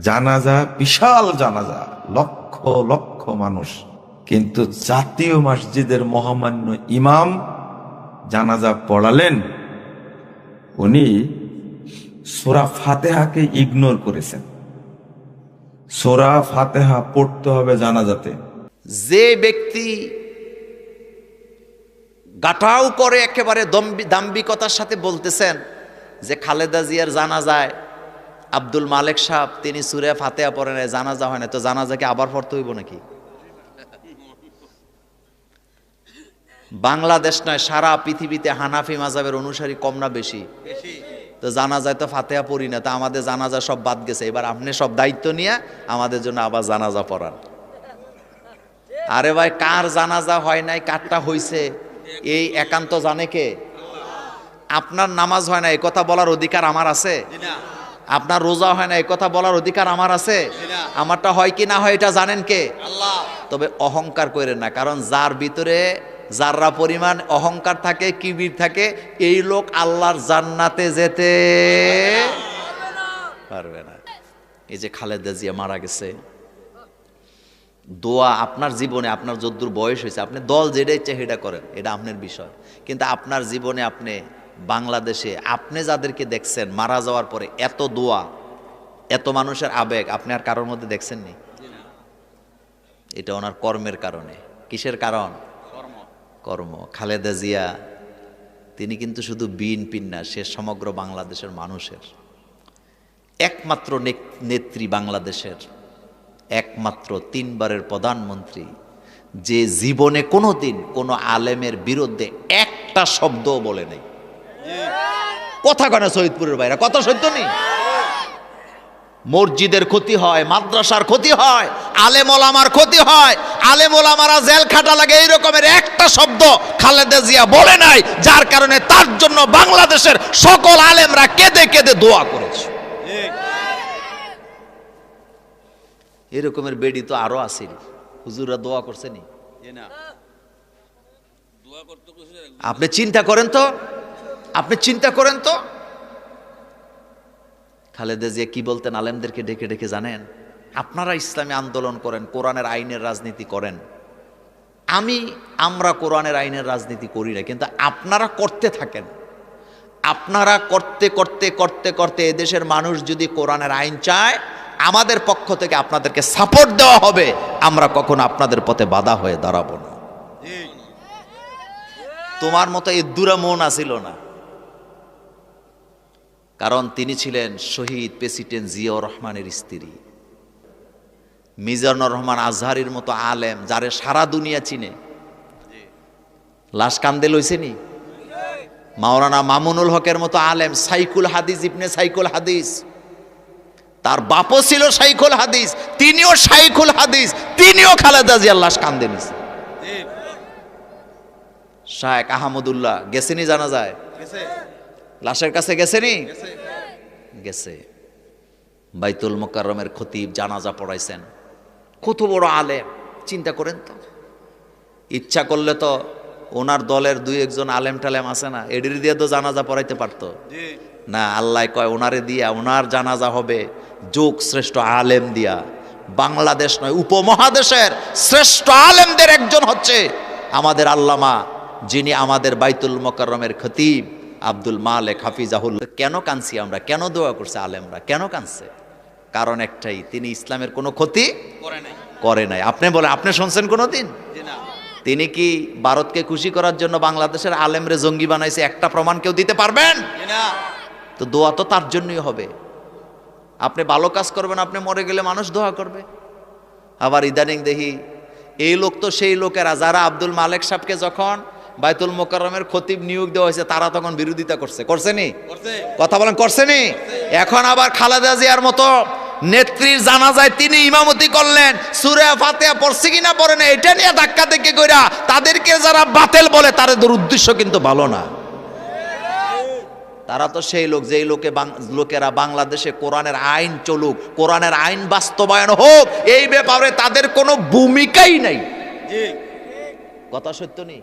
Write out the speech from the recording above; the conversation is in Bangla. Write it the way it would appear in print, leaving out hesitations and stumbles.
জানাজা, বিশাল জানাজা, লক্ষ লক্ষ মানুষ, কিন্তু জাতীয় মসজিদের মহামান্য ইমাম জানাজা পড়ালেন, উনি সূরা ফাতিহাকে ইগনোর করেছেন। সূরা ফাতিহা পড়তে হবে জানাজাতে। যে ব্যক্তি গাটাও করে একেবারে দাম্ভিকতার সাথে বলতেছেন যে খালেদা জিয়ার জানাজায় আব্দুল মালেক সাহেব তিনি সূরা ফাতিহা পড়েন, জানাজা হয় না, তো জানাজাকে আবার পড়তে হইব নাকি? বাংলাদেশ নয়, সারা পৃথিবীতে হানাফি মাযহাবের অনুসারী কম না বেশি? তো জানাজায় তো ফাতিহা পড়ি না, তো আমাদের জানাজা সব বাদ গেছে। এবার আপনি সব দায়িত্ব নিয়ে আমাদের জন্য আবার জানাজা পড়ান। আরে ভাই, কার জানাজা হয় নাই কারটা হইছে এই একান্ত জানে কে? আপনার নামাজ হয় না এই কথা বলার অধিকার আমার আছে? আপনার রোজা হয় না এই কথা বলার অধিকার আমার আছে? আমারটা হয় কি না হয় এটা জানেন কে? আল্লাহ। তবে অহংকার করেন না, কারণ যার ভিতরে যারা পরিমাণ অহংকার থাকে, কিবির থাকে, এই লোক আল্লাহর জান্নাতে যেতে পারবে না। এই যে খালেদা জিয়া মারা গেছে, দোয়া আপনার জীবনে, আপনার যদ্দূর বয়স হয়েছে, আপনি দল যেটা ইচ্ছে সেটা করেন, এটা আপনার বিষয়, কিন্তু আপনার জীবনে আপনি বাংলাদেশে আপনি যাদেরকে দেখছেন মারা যাওয়ার পরে এত দোয়া, এত মানুষের আবেগ আপনি আর কারোর মধ্যে দেখছেন নি? এটা ওনার কর্মের কারণে। কিসের কারণ? কর্ম। খালেদা জিয়া তিনি কিন্তু শুধু বিএনপির না, সে সমগ্র বাংলাদেশের মানুষের একমাত্র নেত্রী, বাংলাদেশের একমাত্র 3 বারের প্রধানমন্ত্রী, যে জীবনে কোনোদিন কোনো আলেমের বিরুদ্ধে একটা শব্দও বলে নাই। কথা কয় না সৈয়দপুরের বাইরে, কথা সত্য নেই। মসজিদের ক্ষতি হয়, মাদ্রাসার ক্ষতি হয়, আলেম ওলামার ক্ষতি হয়, আলেম ওলামারা জেল খাটা লাগে, এই রকমের একটা শব্দ খালেদা জিয়া বলে নাই, যার কারণে তার জন্য বাংলাদেশের সকল আলেমরা কেঁদে কেঁদে দোয়া করেছে। এরকমের বেডি তো আরো আসেন, হুজুররা দোয়া করছেনি। আপনি চিন্তা করেন তো, আপনি চিন্তা করেন তো খালেদা জিয়া কি বলতেন আলেমদেরকে ডেকে ডেকে, জানেন? আপনারা ইসলামী আন্দোলন করেন, কোরআনের আইনের রাজনীতি করেন, আমরা কোরআনের আইনের রাজনীতি করি না, কিন্তু আপনারা করতে থাকেন। আপনারা করতে করতে করতে করতে এদেশের মানুষ যদি কোরআনের আইন চায়, আমাদের পক্ষ থেকে আপনাদেরকে সাপোর্ট দেওয়া হবে, আমরা কখনো আপনাদের পথে বাধা হয়ে দাঁড়াবো না। তোমার মতো এই দুরা মন আসিল না, কারণ তিনি ছিলেন শহীদ প্রেসিডেন্ট জিয়াউর রহমানের স্ত্রী। মিজানুর রহমান আজহারির মতো আলেম, যারে সারা দুনিয়া চিনে, লাশ কান্দে লইছেনি। মাওলানা মামুনুল হকের মতো আলেম, সাইকুল হাদিস, ইবনে সাইকুল হাদিস, তার বাপও ছিল শাইখুল হাদিস, তিনিও শাইখুল হাদিস, তিনিও খালেদা জিয়ার লাশ কান্দে নিছে। শায়েখ আহমদুল্লাহ গেছেনি জানাজায়? লাশের কাছে গেছেনি? গেছে। বাইতুল মুকাররমের খতিব জানাজা পড়াইছেন, কত বড় আলেম, চিন্তা করেন তো। ইচ্ছা করলে তো ওনার দলের 2-1 আলেম টালেম আছে না, এডির দিয়ে তো জানাজা পড়াইতে পারতো না। আল্লাহ কয় ওনারে দিয়া, ওনার জানাজা হবে যোগ শ্রেষ্ঠ আলেম দিয়া। বাংলাদেশ নয়, উপমহাদেশের শ্রেষ্ঠ আলেমদের একজন হচ্ছে আমাদের আল্লামা, যিনি আমাদের বাইতুল মুকাররমের খতিব আব্দুল মালেক হাফিজাহুল। কেন কাঁদছি আমরা, কেন দোয়া করছে আলেমরা, কেন কাঁদছে? কারণ একটাই, তিনি ইসলামের কোনো ক্ষতি করে নাই। আপনি বলে, আপনি শুনছেন কোনোদিন? তিনি কি ভারতকে খুশি করার জন্য বাংলাদেশের আলেমরে জঙ্গি বানাইছে? একটা প্রমাণ কেউ দিতে পারবেন? তো দোয়া তো তার জন্যই হবে। আপনি ভালো কাজ করবেন, আপনি মরে গেলে মানুষ দোয়া করবে। আবার ইদানিং দেখি এই লোক তো সেই লোকেরা যারা আব্দুল মালেক সাহেবকে যখন বাইতুল মুকাররমের খতিব নিয়োগ দেওয়া হয়েছে, তারা তখন বিরোধিতা করছে। করছেনি? কথা বলেন, করছেনি? এখন আবার খালেদা জিয়ার মতো নেত্রীর জানাজায় তিনি ইমামতি করলেন, সূরা ফাতিহা পড়ছে কিনা পড়ে না এটা নিয়ে ধাক্কা থেকে কইরা তাদেরকে যারা বাতিল বলে, তাদের উদ্দেশ্য কিন্তু ভালো না। তারা তো সেই লোক, যেই লোকেরা বাংলাদেশে কোরআনের আইন চলুক, কোরআনের আইন বাস্তবায়ন হোক, এই ব্যাপারে তাদের কোনো ভূমিকাই নাই। কথা সত্য নেই?